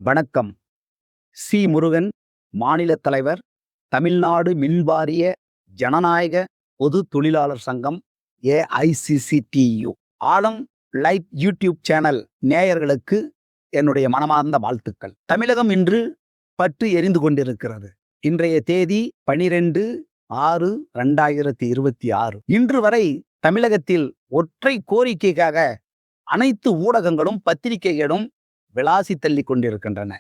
வணக்கம். சி. முருகன், மாநில தலைவர், தமிழ்நாடு மின்வாரிய ஜனநாயக பொது தொழிலாளர் சங்கம், ஏஐசிசிடியு. ஆலம் லைவ் யூடியூப் சேனல் நேயர்களுக்கு என்னுடைய மனமார்ந்த வாழ்த்துக்கள். தமிழகம் இன்று பற்றி எரிந்து கொண்டிருக்கிறது. இன்றைய தேதி 12/6/2026. இன்று வரை தமிழகத்தில் ஒற்றை கோரிக்கைக்காக அனைத்து ஊடகங்களும் பத்திரிகைகளும் விளாசி தள்ளி கொண்டிருக்கின்றன.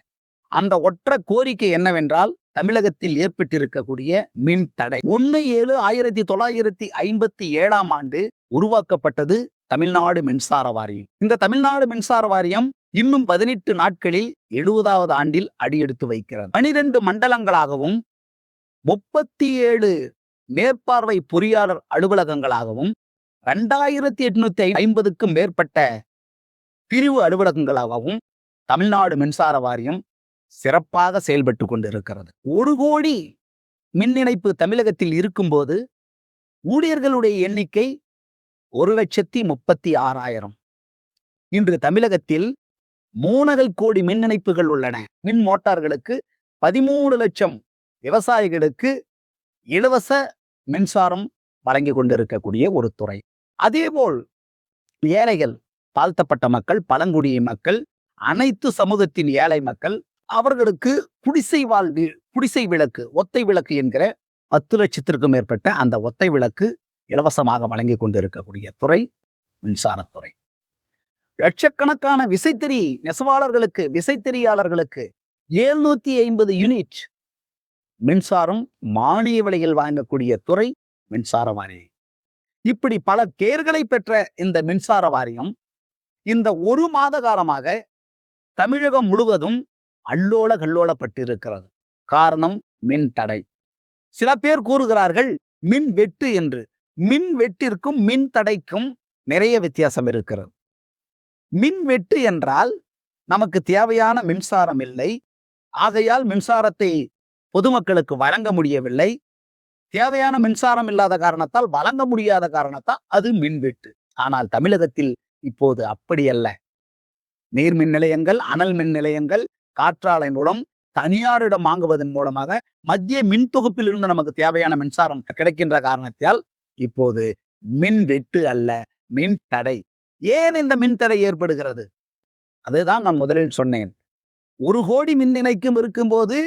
அந்த ஒற்றை கோரிக்கை என்னவென்றால், தமிழகத்தில் ஏற்பட்டிருக்கக்கூடிய மின் தடை. 1/7/1957 ஆண்டு உருவாக்கப்பட்டது தமிழ்நாடு மின்சார வாரியம். இந்த தமிழ்நாடு மின்சார வாரியம் இன்னும் 18 நாட்களில் 70வது ஆண்டில் அடியெடுத்து வைக்கிறது. 12 மண்டலங்களாகவும் 37 மேற்பார்வை பொறியாளர் அலுவலகங்களாகவும் 2850க்கும் மேற்பட்ட பிரிவு அலுவலகங்களாகவும் தமிழ்நாடு மின்சார வாரியம் சிறப்பாக செயல்பட்டு கொண்டிருக்கிறது. 1 கோடி மின் இணைப்பு தமிழகத்தில் இருக்கும்போது ஊழியர்களுடைய எண்ணிக்கை 1,36,000. இன்று தமிழகத்தில் 3 கோடி மின் இணைப்புகள் உள்ளன. மின் மோட்டார்களுக்கு 13 லட்சம் விவசாயிகளுக்கு இலவச மின்சாரம் வழங்கி கொண்டிருக்கக்கூடிய ஒரு துறை. அதேபோல் ஏழைகள், தாழ்த்தப்பட்ட மக்கள், பழங்குடிய மக்கள், அனைத்து சமூகத்தின் ஏழை மக்கள், அவர்களுக்கு குடிசை விளக்கு, ஒத்தை விளக்கு என்கிற 10 லட்சத்திற்கும் மேற்பட்ட அந்த ஒத்தை விளக்கு இலவசமாக வழங்கி கொண்டிருக்கக்கூடிய துறை மின்சாரத்துறை. லட்சக்கணக்கான விசைத்தறி நெசவாளர்களுக்கு, விசைத்தறியாளர்களுக்கு 750 யூனிட் மின்சாரம் மானிய விலையில் வாங்கக்கூடிய துறை மின்சார வாரியம். இப்படி பல பெயர்களை பெற்ற இந்த மின்சார வாரியம் இந்த 1 மாத காலமாக தமிழகம் முழுவதும் அல்லோல கல்லோலப்பட்டிருக்கிறது. காரணம் மின் தடை. சில பேர் கூறுகிறார்கள் மின் வெட்டு என்று. மின் வெட்டிற்கும் மின் தடைக்கும் நிறைய வித்தியாசம் இருக்கிறது. மின் வெட்டு என்றால் நமக்கு தேவையான மின்சாரம் இல்லை, ஆகையால் மின்சாரத்தை பொதுமக்களுக்கு வழங்க முடியவில்லை, தேவையான மின்சாரம் இல்லாத காரணத்தால் வழங்க முடியாத காரணத்தால் அது மின்வெட்டு. ஆனால் தமிழகத்தில் இப்போது அப்படி அல்ல. நீர்மின் நிலையங்கள், அனல் மின் நிலையங்கள், காற்றாலை மூலம் தனியாரிடம் வாங்குவதன் மூலமாக மத்திய மின் தொகுப்பில் இருந்து நமக்கு தேவையான மின்சாரம் கிடைக்கின்ற காரணத்தால் இப்போது மின் வெட்டு அல்ல, மின் தடை. ஏன் இந்த மின் தடை ஏற்படுகிறது? அதுதான் நான் முதலில் சொன்னேன். 1 கோடி மின் இணைக்கும் இருக்கும்போது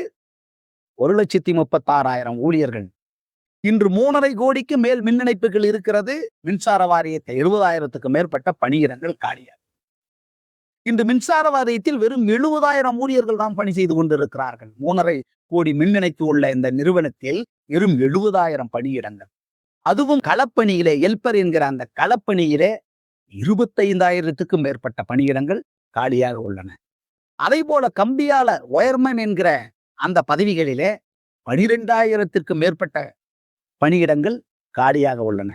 1,36,000 ஊழியர்கள். இன்று 3,5 கோடிக்கு மேல் மின் இணைப்புகள் இருக்கிறது. மின்சார வாரியத்தை 70,000க்கும் மேற்பட்ட பணியிடங்கள் காலியாக. இன்று மின்சார வாரியத்தில் வெறும் 70,000 ஊழியர்கள் தான் பணி செய்து கொண்டிருக்கிறார்கள். 3,5 கோடி மின் இணைப்பு உள்ள இந்த நிறுவனத்தில் வெறும் 70,000 பணியிடங்கள். அதுவும் களப்பணியிலே, எல்பர் என்கிற அந்த களப்பணியிலே 25,000க்கும் மேற்பட்ட பணியிடங்கள் காலியாக உள்ளன. அதே போல கம்பியாளர், ஒயர்மேன் என்கிற அந்த பதவிகளிலே 12,000க்கும் மேற்பட்ட பணியிடங்கள் காலியாக உள்ளன.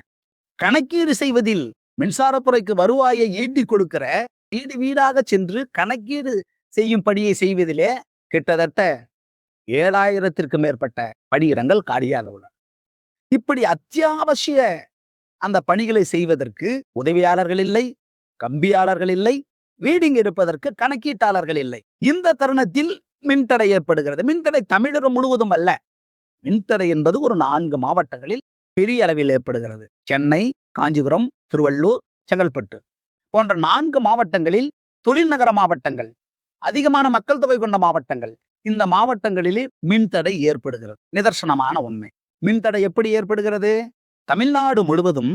கணக்கீடு செய்வதில் மின்சாரத்துறைக்கு வருவாயை ஈட்டிக் கொடுக்கிற வீடு வீடாக சென்று கணக்கீடு செய்யும் பணியை செய்வதிலே கிட்டத்தட்ட 7,000க்கும் மேற்பட்ட பணியிடங்கள் காலியாக உள்ளன. இப்படி அத்தியாவசிய அந்த பணிகளை செய்வதற்கு உதவியாளர்கள் இல்லை, கம்பியாளர்கள் இல்லை, ரீடிங் எடுப்பதற்கு கணக்கீட்டாளர்கள் இல்லை. இந்த தருணத்தில் மின்தடை ஏற்படுகிறது. மின்தடை தமிழகம் முழுவதும் அல்ல. மின்தடை என்பது ஒரு 4 மாவட்டங்களில் பெரிய அளவில் ஏற்படுகிறது. சென்னை, காஞ்சிபுரம், திருவள்ளூர், செங்கல்பட்டு போன்ற 4 மாவட்டங்களில், தொழில்நகர மாவட்டங்கள், அதிகமான மக்கள் தொகை கொண்ட மாவட்டங்கள், இந்த மாவட்டங்களிலே மின்தடை ஏற்படுகிறது. நிதர்சனமான உண்மை. மின்தடை எப்படி ஏற்படுகிறது? தமிழ்நாடு முழுவதும்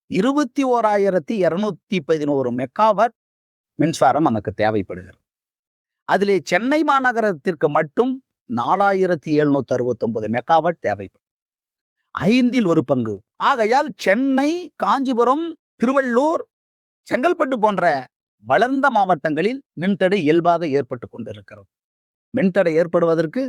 21,211 மெகாவாட் மின்சாரம் நமக்கு தேவைப்படுகிறது. அதிலே சென்னை மாநகரத்திற்கு மட்டும் 4,769 மெகாவாட் தேவைப்படும். 5இல் 1 பங்கு. ஆகையால் சென்னை, காஞ்சிபுரம், திருவள்ளூர், செங்கல்பட்டு போன்ற வளர்ந்த மாவட்டங்களில் மின்தடை இயல்பாக ஏற்பட்டு கொண்டிருக்கிறது. மின்தடை ஏற்படுவதற்கு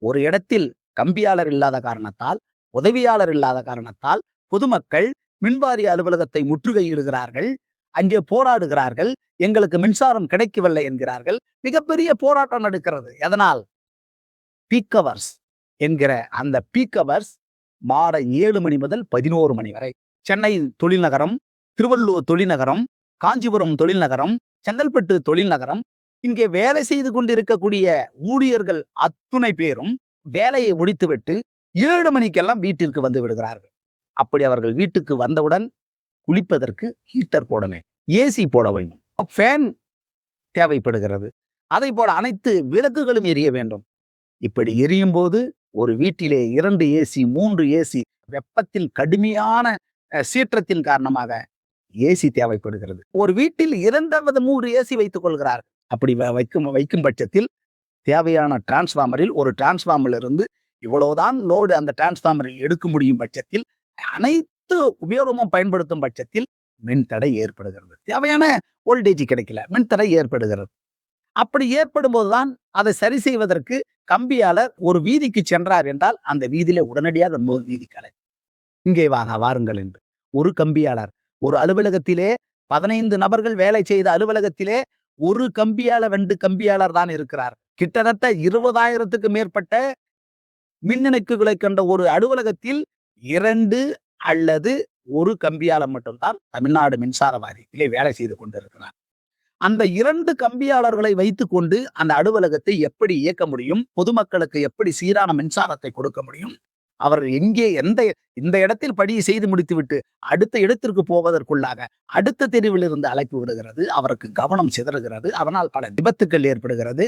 ஒரு இடத்தில் கம்பியாளர் இல்லாத காரணத்தால், உதவியாளர் இல்லாத காரணத்தால் பொதுமக்கள் மின்வாரிய அலுவலகத்தை முற்றுகையிடுகிறார்கள், அங்கே போராடுகிறார்கள், எங்களுக்கு மின்சாரம் கிடைக்கவில்லை என்கிறார்கள். மிகப்பெரிய போராட்டம் நடக்கிறது. எதனால்? பீக் அவர்ஸ் என்கிற அந்த பீக் அவர்ஸ் மாலை 7 மணி முதல் 11 மணி வரை. சென்னை தொழில்நகரம், திருவள்ளூர் தொழில்நகரம், காஞ்சிபுரம் தொழில்நகரம், செங்கல்பட்டு தொழில்நகரம் இங்கே வேலை செய்து கொண்டிருக்கக்கூடிய ஊழியர்கள் அத்துணை பேரும் வேலையை முடித்துவிட்டு 7 மணிக்கெல்லாம் வீட்டிற்கு வந்து விடுகிறார்கள். அப்படி அவர்கள் வீட்டுக்கு வந்தவுடன் குளிப்பதற்கு ஹீட்டர் போடணும், ஏசி போட வேண்டும், ஃபேன் தேவைப்படுகிறது. அதை போல அனைத்து விளக்குகளும் எரிய வேண்டும். இப்படி எரியும் போது ஒரு வீட்டிலே 2 ஏசி 3 ஏசி வெப்பத்தில் கடுமையான சீற்றத்தின் காரணமாக ஏசி தேவைப்படுகிறது. ஒரு வீட்டில் 2 3 ஏசி வைத்துக் கொள்கிறார். அப்படி வைக்கும் பட்சத்தில் தேவையான டிரான்ஸ்பார்மரில் ஒரு டிரான்ஸ்பார்மரில் இருந்து இவ்வளவுதான் லோடு அந்த டிரான்ஸ்பார்மரில் எடுக்க முடியும் பட்சத்தில் அனைத்து உபயோகமும் பயன்படுத்தும் பட்சத்தில் மின்தடை ஏற்படுகிறது. தேவையான வோல்டேஜ் கிடைக்கல, மின்தடை ஏற்படுகிறது. அப்படி ஏற்படும் போதுதான் அதை சரி செய்வதற்கு கம்பியாளர் ஒரு வீதிக்கு சென்றார் என்றால் அந்த வீதியில உடனடியாக வீதிக்கலை இங்கே வாருங்கள் என்று ஒரு கம்பியாளர் ஒரு அலுவலகத்திலே 15 நபர்கள் வேலை செய்த அலுவலகத்திலே ஒரு கம்பியாளர் 2 கம்பியாளர் தான் இருக்கிறார். கிட்டத்தட்ட 20,000க்கு மேற்பட்ட மின் இணைப்புகளை கொண்ட ஒரு அலுவலகத்தில் 2 அல்லது ஒரு கம்பியாளர் மட்டும்தான் தமிழ்நாடு மின்சார வாரியத்திலே வேலை செய்து கொண்டிருக்கிறார். அந்த 2 கம்பியாளர்களை வைத்துக் கொண்டு அந்த அலுவலகத்தை எப்படி இயக்க முடியும்? பொதுமக்களுக்கு எப்படி சீரான மின்சாரத்தை கொடுக்க முடியும்? அவர் எங்கே இந்த இடத்தில் பணியை செய்து முடித்துவிட்டு அடுத்த இடத்திற்கு போவதற்குள்ளாக அடுத்த தெருவில் இருந்து அழைப்பு விடுகிறது. அவருக்கு கவனம் சிதறுகிறது. அதனால் பல விபத்துக்கள் ஏற்படுகிறது.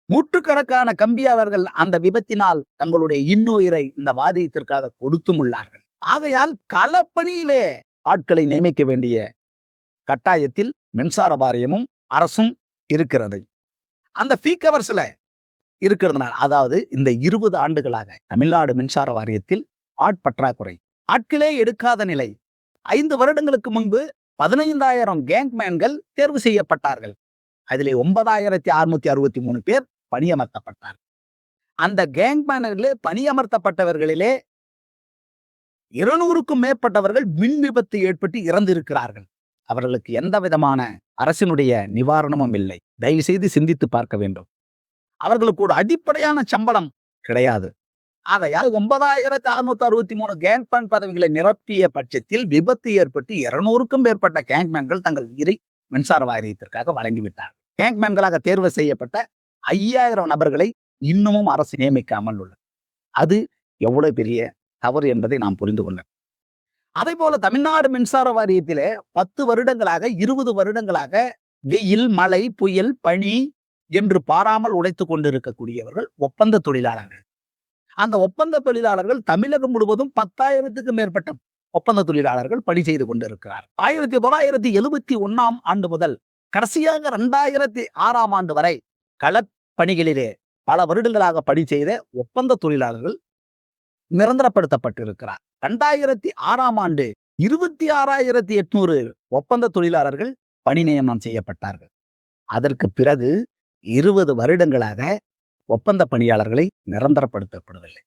நூற்றுக்கணக்கான கம்பியாளர்கள் அந்த விபத்தினால் தங்களுடைய இன்னுயிரை இந்த வாரியத்திற்காக கொடுத்தும் உள்ளார்கள். ஆகையால் களப்பணியிலே ஆட்களை நியமிக்க வேண்டிய கட்டாயத்தில் மின்சார வாரியமும் அரசும் இருக்கிறது. அந்த பீக் ஹவர்ஸ்ல இருக்கிறதுனால, அதாவது இந்த 20 ஆண்டுகளாக தமிழ்நாடு மின்சார வாரியத்தில் ஆட்பற்றாக்குறை, ஆட்களே எடுக்காத நிலை. 5 வருடங்களுக்கு முன்பு 15,000 கேங்மேன்கள் தேர்வு செய்யப்பட்டார்கள். அதிலே 9,663 பேர் பணியமர்த்தப்பட்டார்கள். அந்த கேங்மேன்களிலே பணியமர்த்தப்பட்டவர்களிலே 200க்கும் மேற்பட்டவர்கள் மின் விபத்து ஏற்பட்டு இறந்திருக்கிறார்கள். அவர்களுக்கு எந்த விதமான அரசினுடைய நிவாரணமும் இல்லை. தயவு செய்து சிந்தித்து பார்க்க வேண்டும். அவர்களுக்கு ஒரு அடிப்படையான சம்பளம் கிடையாது. ஆகையால் 9,663 கேங்மேன் பதவிகளை நிரப்பிய பட்சத்தில் விபத்து ஏற்பட்டு 200க்கும் மேற்பட்ட கேங்மேன்கள் தங்கள் உயிரை மின்சார வாரியத்திற்காக வழங்கிவிட்டார்கள். கேங்மேன்களாக தேர்வு செய்யப்பட்ட 5,000 நபர்களை இன்னமும் அரசு நியமிக்காமல் உள்ளது. அது எவ்வளவு பெரிய தவறு என்பதை நாம் புரிந்து கொள்ள. அதே போல தமிழ்நாடு மின்சார வாரியத்திலே 10 வருடங்களாக 20 வருடங்களாக வெயில், மழை, புயல், பனி என்று பாராமல் உழைத்துக் கொண்டிருக்கக்கூடியவர்கள் ஒப்பந்த தொழிலாளர்கள். அந்த ஒப்பந்த தொழிலாளர்கள் தமிழகம் முழுவதும் 10,000க்கும் மேற்பட்ட ஒப்பந்த தொழிலாளர்கள் பணி செய்து கொண்டிருக்கிறார். 1971 ஆண்டு முதல் கடைசியாக 2006 ஆண்டு வரை களப்பணிகளிலே பல வருடங்களாக பணி செய்த ஒப்பந்த தொழிலாளர்கள் நிரந்தரப்படுத்தப்பட்டிருக்கிறார். 2006 ஆண்டு 26,800 ஒப்பந்த தொழிலாளர்கள் பணி நியமனம் செய்யப்பட்டார்கள். அதற்கு பிறகு 20 வருடங்களாக ஒப்பந்த பணியாளர்களை நிரந்தரப்படுத்தப்படவில்லை.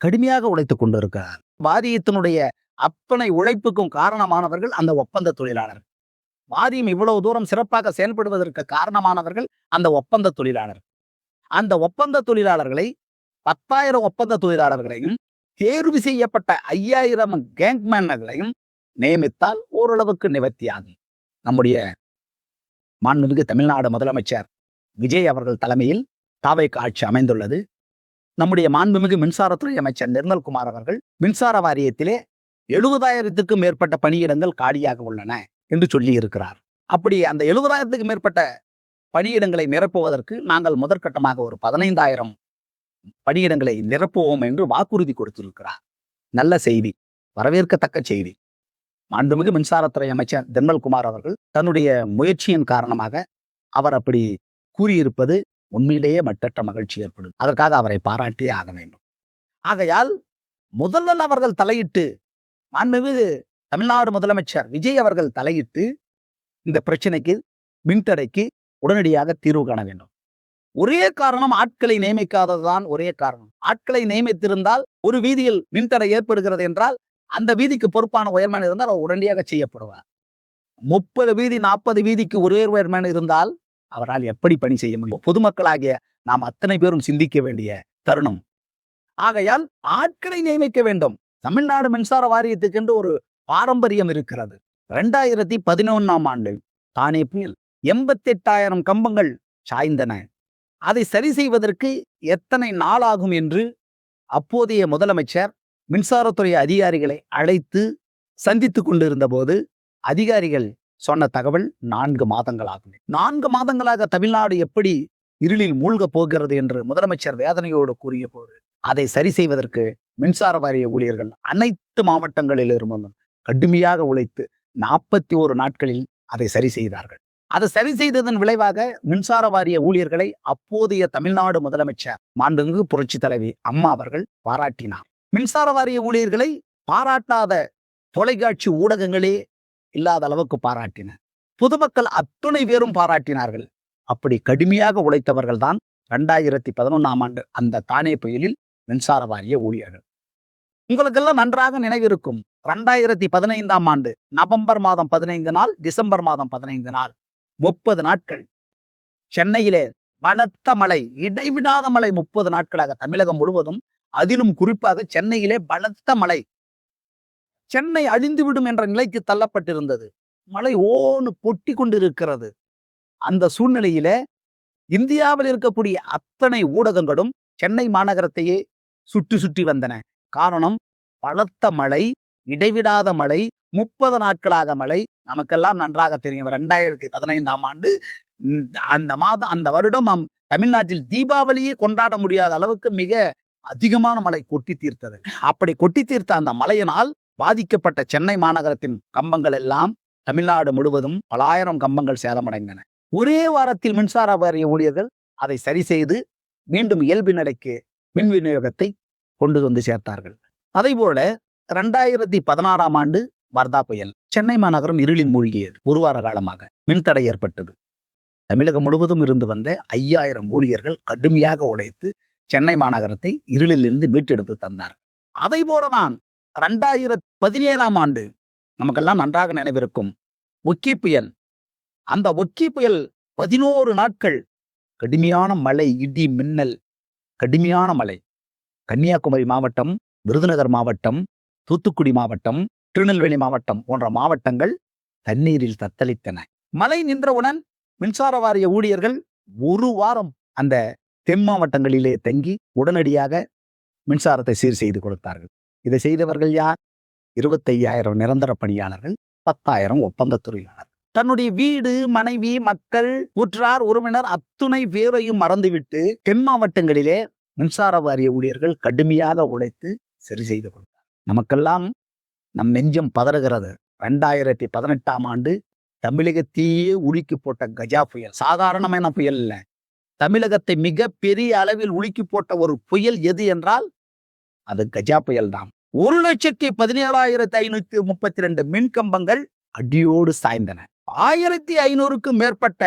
கடுமையாக உழைத்துக் கொண்டிருக்கிறார். வாரியத்தினுடைய அத்தனை உழைப்புக்கும் காரணமானவர்கள் அந்த ஒப்பந்த தொழிலாளர்கள். வாரியம் இவ்வளவு தூரம் சிறப்பாக செயல்படுவதற்கு காரணமானவர்கள் அந்த ஒப்பந்த தொழிலாளர்கள். அந்த ஒப்பந்த தொழிலாளர்களை 10,000 ஒப்பந்த தொழிலாளர்களையும் தேர்வு செய்யப்பட்ட 5,000 கேங்மேன்களையும் நியமித்தால் ஓரளவுக்கு நிவர்த்தியாகும். நம்முடைய மாண்புமிகு தமிழ்நாடு முதலமைச்சர் விஜய் அவர்கள் தலைமையில் தாவேகா ஆட்சி அமைந்துள்ளது. நம்முடைய மாண்புமிகு மின்சாரத்துறை அமைச்சர் நிர்மல்குமார் அவர்கள் மின்சார வாரியத்திலே 70,000க்கும் மேற்பட்ட பணியிடங்கள் காலியாக உள்ளன என்று சொல்லி இருக்கிறார். அப்படி அந்த 70,000க்கும் மேற்பட்ட பணியிடங்களை நிரப்புவதற்கு நாங்கள் முதற்கட்டமாக ஒரு 15,000 பணியிடங்களை நிரப்புவோம் என்று வாக்குறுதி கொடுத்திருக்கிறார். நல்ல செய்தி, வரவேற்கத்தக்க செய்தி. மாண்புமிகு மின்சாரத்துறை அமைச்சர் நிர்மல்குமார் அவர்கள் தன்னுடைய முயற்சியின் காரணமாக அவர் அப்படி கூறியிருப்பது உண்மையிலேயே மட்டற்ற மகிழ்ச்சி ஏற்படும். அதற்காக அவரை பாராட்டியே ஆக வேண்டும். ஆகையால் முதல்ல அவர்கள் தலையிட்டு, மாண்புமிகு தமிழ்நாடு முதலமைச்சர் விஜய் அவர்கள் தலையிட்டு இந்த பிரச்சனைக்கு, மின்தடைக்கு உடனடியாக தீர்வு காண வேண்டும். ஒரே காரணம் ஆட்களை நியமிக்காததுதான் ஒரே காரணம். ஆட்களை நியமித்திருந்தால் ஒரு வீதியில் மின்தடை ஏற்படுகிறது என்றால் அந்த வீதிக்கு பொறுப்பான ஒயர்மேன் இருந்தால் அவர் உடனடியாக செய்யப்படுவார். 30 வீதி 40 வீதிக்கு ஒரே ஒயர்மேன் இருந்தால் அவரால் எப்படி பணி செய்ய முடியும்? பொதுமக்களாகிய நாம் அத்தனை பேரும் சிந்திக்க வேண்டிய தருணம். ஆகையால் ஆட்களை நியமிக்க வேண்டும். தமிழ்நாடு மின்சார வாரியத்துக்கு என்று ஒரு பாரம்பரியம் இருக்கிறது. 2011 ஆண்டு தானே புயல் 88,000 கம்பங்கள் சாய்ந்தன. அதை சரி செய்வதற்கு எத்தனை நாளாகும் என்று அப்போதைய முதலமைச்சர் மின்சாரத்துறை அதிகாரிகளை அழைத்து சந்தித்துக் கொண்டிருந்த போது அதிகாரிகள் சொன்ன தகவல் 4 மாதங்கள் ஆகும். 4 மாதங்களாக தமிழ்நாடு எப்படி இருளில் மூழ்கப் போகிறது என்று முதலமைச்சர் வேதனையோடு கூறிய போது அதை சரி செய்வதற்கு மின்சார வாரிய ஊழியர்கள் அனைத்து மாவட்டங்களில் இருந்தும் கடுமையாக உழைத்து 41 நாட்களில் அதை சரி செய்தார்கள். அதை சரி செய்ததன் விளைவாக மின்சார வாரிய ஊழியர்களை அப்போதைய தமிழ்நாடு முதலமைச்சர் மாண்புமிகு புரட்சி தலைவி அம்மா அவர்கள் பாராட்டினார். மின்சார வாரிய ஊழியர்களை பாராட்டாத தொலைக்காட்சி ஊடகங்களே இல்லாத அளவுக்கு பாராட்டின. பொதுமக்கள் அத்துணை பேரும் பாராட்டினார்கள். அப்படி கடுமையாக உழைத்தவர்கள் தான் 2011ஆம் ஆண்டு அந்த தானே புயலில் மின்சார வாரிய ஊழியர்கள். உங்களுக்கெல்லாம் நன்றாக நினைவிருக்கும். 2015ஆம் ஆண்டு நவம்பர் மாதம் 15 நாள், டிசம்பர் மாதம் 15 நாள், 30 நாட்கள் சென்னையிலே பலத்த மழை, இடைவிடாத மழை 30 நாட்களாக தமிழகம் முழுவதும், அதிலும் குறிப்பாக சென்னையிலே பலத்த மழை. சென்னை அழிந்துவிடும் என்ற நிலைக்கு தள்ளப்பட்டிருந்தது. மழை ஓன்னு பொட்டி கொண்டிருக்கிறது. அந்த சூழ்நிலையில இந்தியாவில் இருக்கக்கூடிய அத்தனை ஊடகங்களும் சென்னை மாநகரத்தையே சுற்றி சுற்றி வந்தன. காரணம், பலத்த மழை, இடைவிடாத மழை, 30 நாட்களாக மழை. நமக்கெல்லாம் நன்றாக தெரியும். 2015ஆம் ஆண்டு அந்த வருடம் நாம் தமிழ்நாட்டில் தீபாவளியே கொண்டாட முடியாத அளவுக்கு மிக அதிகமான மழை கொட்டி தீர்த்தது. அப்படி கொட்டி தீர்த்த அந்த மழையினால் பாதிக்கப்பட்ட சென்னை மாநகரத்தின் கம்பங்கள் எல்லாம் தமிழ்நாடு முழுவதும் பலாயிரம் கம்பங்கள் சேதமடைந்தன. ஒரே வாரத்தில் மின்சார வாரிய ஊழியர்கள் அதை சரி செய்து மீண்டும் இயல்பு நிலைக்கு மின் விநியோகத்தை கொண்டு வந்து சேர்த்தார்கள். அதே போல 2016ஆம் ஆண்டு வர்தா புயல். சென்னை மாநகரம் இருளில் மூழ்கியது. ஒரு வார காலமாக மின்தடை ஏற்பட்டது. தமிழகம் முழுவதும் இருந்து வந்த 5000 ஊழியர்கள் கடுமையாக உழைத்து சென்னை மாநகரத்தை இருளில் இருந்து மீட்டெடுத்து தந்தார். அதை போலதான் 2017ஆம் ஆண்டு நமக்கெல்லாம் நன்றாக நினைவிருக்கும் ஒக்கி புயல். அந்த ஒக்கி புயல் 11 நாட்கள் கடுமையான மழை, இடி, மின்னல், கடுமையான மழை. கன்னியாகுமரி மாவட்டம், விருதுநகர் மாவட்டம், தூத்துக்குடி மாவட்டம், திருநெல்வேலி மாவட்டம் போன்ற மாவட்டங்கள் தண்ணீரில் தத்தளித்தன. மழை நின்றவுடன் மின்சார வாரிய ஊழியர்கள் ஒரு வாரம் அந்த தென் மாவட்டங்களிலே தங்கி உடனடியாக மின்சாரத்தை சீர் செய்து கொடுத்தார்கள். இதை செய்தவர்கள் யார்? 25,000 நிரந்தர பணியாளர்கள், 10,000 ஒப்பந்த தொழிலாளர்கள். தன்னுடைய வீடு, மனைவி, மக்கள், உற்றார், உறவினர் அத்துணை பேரையும் மறந்துவிட்டு தென் மாவட்டங்களிலே மின்சார வாரிய ஊழியர்கள் கடுமையாக உழைத்து சரி செய்து கொடுத்தார். நமக்கெல்லாம் நம் நெஞ்சம் பதறுகிறது. 2018ஆம் ஆண்டு தமிழகத்தையே உலுக்கி போட்ட கஜா புயல் சாதாரணமான புயல் இல்ல. தமிழகத்தை மிக பெரிய அளவில் உலுக்கி போட்ட ஒரு புயல் எது என்றால் அது கஜா புயல் தான். 1,17,532 மின்கம்பங்கள் அடியோடு சாய்ந்தன. 1,500க்கும் மேற்பட்ட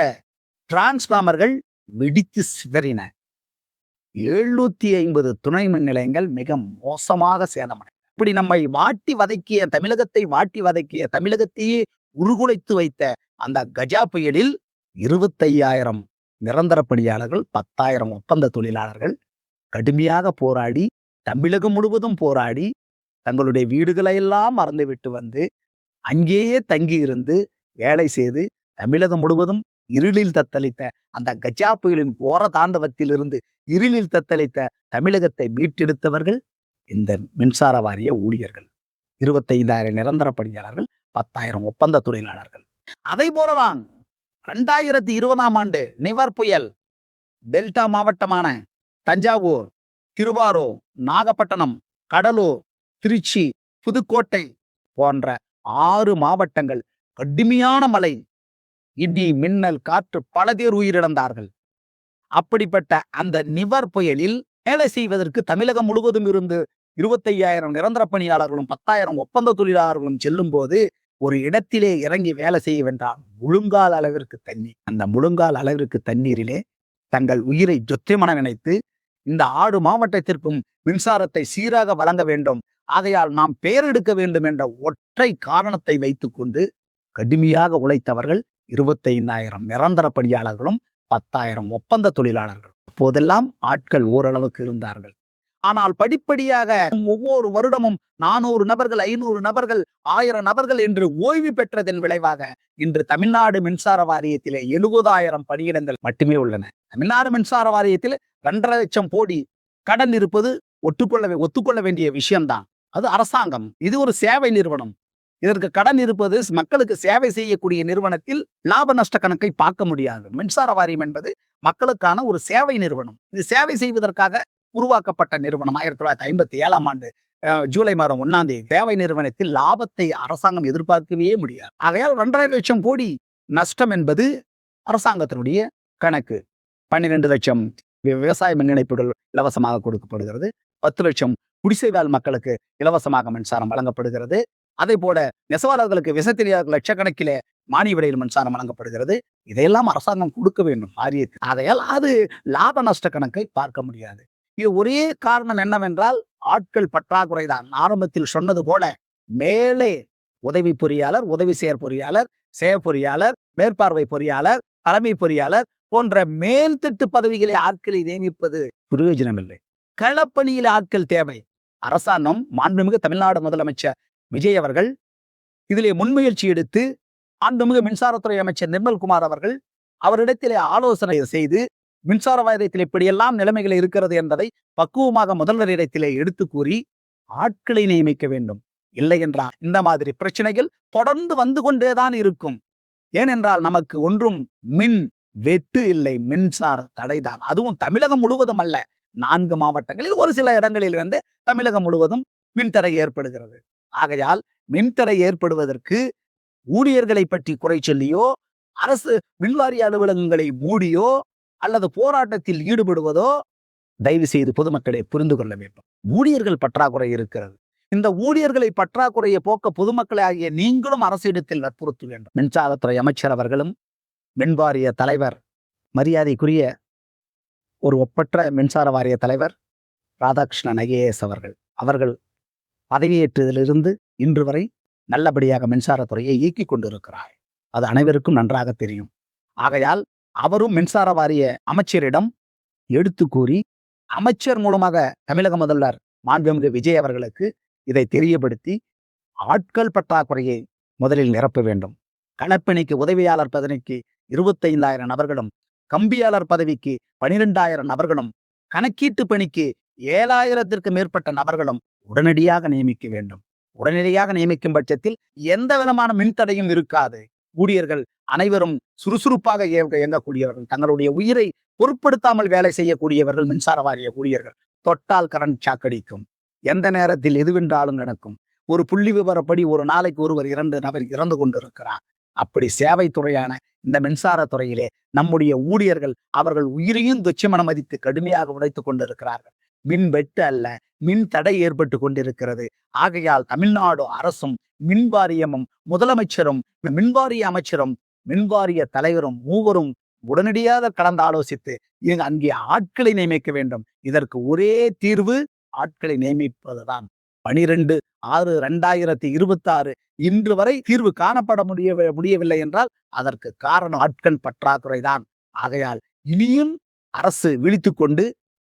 டிரான்ஸ்பார்மர்கள் வெடித்து சிதறின. 750 துணை மின் நிலையங்கள் மிக மோசமாக சேதமடைந்தன. இப்படி நம்மை வாட்டி வதக்கிய தமிழகத்தை தமிழகத்தையே உருகுலைத்து வைத்த அந்த கஜா புயலில் 25,000 நிரந்தர பணியாளர்கள், 10,000 ஒப்பந்த தொழிலாளர்கள் கடுமையாக போராடி, தமிழகம் முழுவதும் போராடி, தங்களுடைய வீடுகளை எல்லாம் மறந்துவிட்டு வந்து அங்கேயே தங்கி இருந்து வேலை செய்து தமிழகம் முழுவதும் இருளில் தத்தளித்த அந்த கஜா புயலின் கோர தாண்டவத்திலிருந்து இருளில் தத்தளித்த தமிழகத்தை மீட்டெடுத்தவர்கள் இந்த மின்சார வாரிய ஊழியர்கள். 25,000 நிரந்தர பணியாளர்கள், 10,000 ஒப்பந்த தொழிலாளர்கள். அதை போலதான் 2020ஆம் ஆண்டு நிவர் புயல் டெல்டா மாவட்டமான தஞ்சாவூர், திருவாரூர், நாகப்பட்டினம், கடலூர், திருச்சி, புதுக்கோட்டை போன்ற 6 மாவட்டங்கள் கடுமையான மழை, இடி, மின்னல், காற்று, பல பேர் உயிரிழந்தார்கள். அப்படிப்பட்ட அந்த நிவர் புயலில் வேலை செய்வதற்கு தமிழகம் முழுவதும் இருந்து 25,000 நிரந்தர பணியாளர்களும் 10,000 ஒப்பந்த தொழிலாளர்களும் செல்லும் போது ஒரு இடத்திலே இறங்கி வேலை செய்ய வேண்டாம். முழுங்கால் அளவிற்கு தண்ணீர். அந்த முழுங்கால் அளவிற்கு தண்ணீரிலே தங்கள் உயிரை ஜொத்தியமன நினைத்து இந்த 6 மாவட்டத்திற்கும் மின்சாரத்தை சீராக வழங்க வேண்டும், ஆகையால் நாம் பெயர் எடுக்க வேண்டும் என்ற ஒற்றை காரணத்தை வைத்துக்கொண்டு கடுமையாக உழைத்தவர்கள் 25,000 நிரந்தர பணியாளர்களும் 10,000 ஒப்பந்த தொழிலாளர்கள். அப்போதெல்லாம் ஆட்கள் ஓரளவுக்கு இருந்தார்கள். ஆனால் படிப்படியாக ஒவ்வொரு வருடமும் 400 நபர்கள், 500 நபர்கள், 1000 நபர்கள் என்று ஓய்வு பெற்றதன் விளைவாக இன்று தமிழ்நாடு மின்சார வாரியத்திலே 70,000 பணியிடங்கள் மட்டுமே உள்ளன. தமிழ்நாடு மின்சார வாரியத்தில் 2,50,000 லட்சம் கோடி கடன் இருப்பது ஒத்துக்கொள்ள வேண்டிய விஷயம்தான். அது அரசாங்கம். இது ஒரு சேவை நிறுவனம். இதற்கு கடன் இருப்பது மக்களுக்கு சேவை செய்யக்கூடிய நிறுவனத்தில் லாப நஷ்ட கணக்கை பார்க்க முடியாது. மின்சார வாரியம் என்பது மக்களுக்கான ஒரு சேவை நிறுவனம். இது சேவை செய்வதற்காக உருவாக்கப்பட்ட நிறுவனம். 1957ஆம் ஆண்டு ஜூலை மாதம் 1ஆம் தேதி சேவை நிறுவனத்தில் லாபத்தை அரசாங்கம் எதிர்பார்க்கவே முடியாது. ஆகையால் 2,50,000 லட்சம் கோடி நஷ்டம் என்பது அரசாங்கத்தினுடைய கணக்கு. 12 லட்சம் விவசாய மின் இணைப்புகள் இலவசமாக கொடுக்கப்படுகிறது. 10 லட்சம் குடிசைவாழ் மக்களுக்கு இலவசமாக மின்சாரம் வழங்கப்படுகிறது. அதே போல நெசவாளர்களுக்கு விசைத்தறியாளர்கள் லட்சக்கணக்கிலே மானிய விலையில் மின்சாரம் வழங்கப்படுகிறது. இதையெல்லாம் அரசாங்கம் கொடுக்க வேண்டும் வாரியத்தில். ஆகையால் அது லாப நஷ்ட கணக்கை பார்க்க முடியாது. இது ஒரே காரணம் என்னவென்றால் ஆட்கள் பற்றாக்குறை தான். ஆரம்பத்தில் சொன்னது போல மேலே உதவி பொறியாளர், உதவி செயற்பொறியாளர், செயற்பொறியாளர், மேற்பார்வை பொறியாளர், தலைமை பொறியாளர் போன்ற மேல்தட்டு பதவிகளை ஆட்களை நியமிப்பது பிரயோஜனம் இல்லை. களப்பணியில் ஆட்கள் தேவை. அரசாங்கம் மாண்புமிகு தமிழ்நாடு முதலமைச்சர் விஜய் அவர்கள் இதிலே முன்முயற்சி எடுத்து மாண்புமிகு மின்சாரத்துறை அமைச்சர் நிர்மல்குமார் அவர்கள் அவரிடத்திலே ஆலோசனை செய்து மின்சார வாரியத்தில் இப்படியெல்லாம் நிலைமைகள் இருக்கிறது என்பதை பக்குவமாக முதல்வரிடத்திலே எடுத்து கூறி ஆட்களை நியமிக்க வேண்டும். இல்லை என்றால் இந்த மாதிரி பிரச்சனைகள் தொடர்ந்து வந்து கொண்டேதான் இருக்கும். ஏனென்றால் நமக்கு ஒன்றும் மின் வெட்டு இல்லை, மின்சார தடைதான். அதுவும் தமிழகம் முழுவதும் அல்ல, 4 மாவட்டங்களில் ஒரு சில இடங்களில் தமிழகம் முழுவதும் மின்தடை ஏற்படுகிறது. ஆகையால் மின்தடை ஏற்படுவதற்கு ஊழியர்களை பற்றி குறை சொல்லியோ, அரசு மின்வாரிய அலுவலகங்களை மூடியோ அல்லது போராட்டத்தில் ஈடுபடுவதோ தயவு செய்து பொதுமக்களை புரிந்து கொள்ள வேண்டும். ஊழியர்கள் பற்றாக்குறை இருக்கிறது. இந்த ஊழியர்களை பற்றாக்குறையை போக்க பொதுமக்களை ஆகிய நீங்களும் அரசிடத்தில் வற்புறுத்த வேண்டும். மின்சாரத்துறை அமைச்சர் அவர்களும் மின்வாரிய தலைவர் மரியாதைக்குரிய ஒரு ஒப்பற்ற மின்சார வாரிய தலைவர் ராதாகிருஷ்ணன் IAS அவர்கள் பதவியேற்றதிலிருந்து இன்று வரை நல்லபடியாக மின்சாரத்துறையை இயக்கிக் கொண்டிருக்கிறார். அது அனைவருக்கும் நன்றாக தெரியும். ஆகையால் அவரும் மின்சார வாரிய அமைச்சரிடம் எடுத்து கூறி அமைச்சர் மூலமாக தமிழக முதல்வர் மாண்புமிகு விஜய் அவர்களுக்கு இதை தெரியப்படுத்தி ஆட்கள் பற்றாக்குறையை முதலில் நிரப்ப வேண்டும். களப்பணிக்கு உதவியாளர் பதவிக்கு 25,000 நபர்களும், கம்பியாளர் பதவிக்கு 12,000 நபர்களும், கணக்கீட்டு பணிக்கு 7,000த்திற்கு மேற்பட்ட நபர்களும் உடனடியாக நியமிக்க வேண்டும். உடனடியாக நியமிக்கும் பட்சத்தில் எந்த விதமான மின்தடையும் இருக்காது. ஊழியர்கள் அனைவரும் சுறுசுறுப்பாக இயங்கக்கூடியவர்கள், தங்களுடைய உயிரை பொருட்படுத்தாமல் வேலை செய்யக்கூடியவர்கள் மின்சார வாரிய ஊழியர்கள். தொட்டால் கரண்ட் சாக்கடிக்கும். எந்த நேரத்தில் எதுவென்றாலும் நடக்கும். ஒரு புள்ளி விவரப்படி ஒரு நாளைக்கு ஒருவர் 2 நபர் இறந்து கொண்டிருக்கிறார். அப்படி சேவை துறையான இந்த மின்சார துறையிலே நம்முடைய ஊழியர்கள் அவர்கள் உயிரையும் துச்சமென மதித்து கடுமையாக உழைத்துக் கொண்டிருக்கிறார்கள். மின் வெட்டு அல்ல, மின் தடை ஏற்பட்டு கொண்டிருக்கிறது. ஆகையால் தமிழ்நாடு அரசும் மின்வாரியமும் முதலமைச்சரும் மின்வாரிய அமைச்சரும் மின்வாரிய தலைவரும் மூவரும் உடனடியாக கலந்து ஆலோசித்து அங்கே ஆட்களை நியமிக்க வேண்டும். இதற்கு ஒரே தீர்வு ஆட்களை நியமிப்பதுதான். 12/6/2026 இன்று வரை தீர்வு காணப்பட முடியவில்லை என்றால் அதற்கு காரணம் ஆட்கள் பற்றாக்குறை தான். ஆகையால் இனியும் அரசு விழித்துக் கொண்டு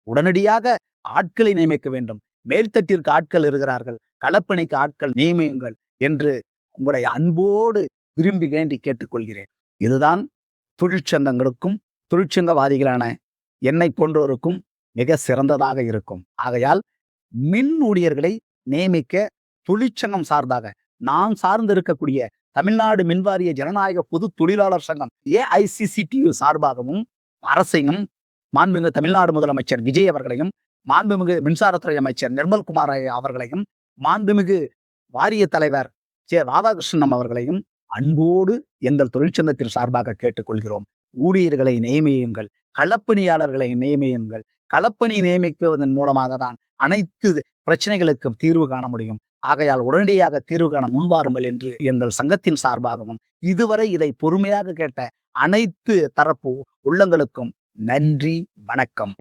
உடனடியாக ஆட்களை நியமிக்க வேண்டும். மேல்தட்டிற்கு ஆட்கள் இருக்கிறார்கள், களப்பணிக்கு ஆட்கள் நியமியுங்கள் என்று உங்களை அன்போடு விரும்பி வேண்டி கேட்டுக்கொள்கிறேன். இதுதான் தொழிற்சங்கங்களுக்கும் தொழிற்சங்கவாதிகளான என்னை போன்றோருக்கும் மிக சிறந்ததாக இருக்கும். ஆகையால் மின் ஊழியர்களை நியமிக்க தொழிற்சங்கம் சார்பாக நான் சார்ந்திருக்கக்கூடிய தமிழ்நாடு மின்வாரிய ஜனநாயக பொது தொழிலாளர் சங்கம் AICCTU சார்பாகவும் அரசையும் மாண்புமிகு தமிழ்நாடு முதலமைச்சர் விஜய் அவர்களையும் மாண்புமிகு மின்சாரத்துறை அமைச்சர் நிர்மல்குமார் அவர்களையும் மாண்புமிகு வாரிய தலைவர் ராதாகிருஷ்ணன் அவர்களையும் அன்போடு எங்கள் தொழிற்சங்கத்தின் சார்பாக கேட்டுக்கொள்கிறோம். ஊழியர்களை நியமியுங்கள், களப்பணியாளர்களை நியமியுங்கள். களப்பணி நியமிக்குவதன் மூலமாக தான் அனைத்து பிரச்சனைகளுக்கும் தீர்வு காண முடியும். ஆகையால் உடனடியாக தீர்வு காண முன்வாருங்கள் என்று எங்கள் சங்கத்தின் சார்பாகவும் இதுவரை இதை பொறுமையாக கேட்ட அனைத்து தரப்பு உள்ளங்களுக்கும் நன்றி, வணக்கம்.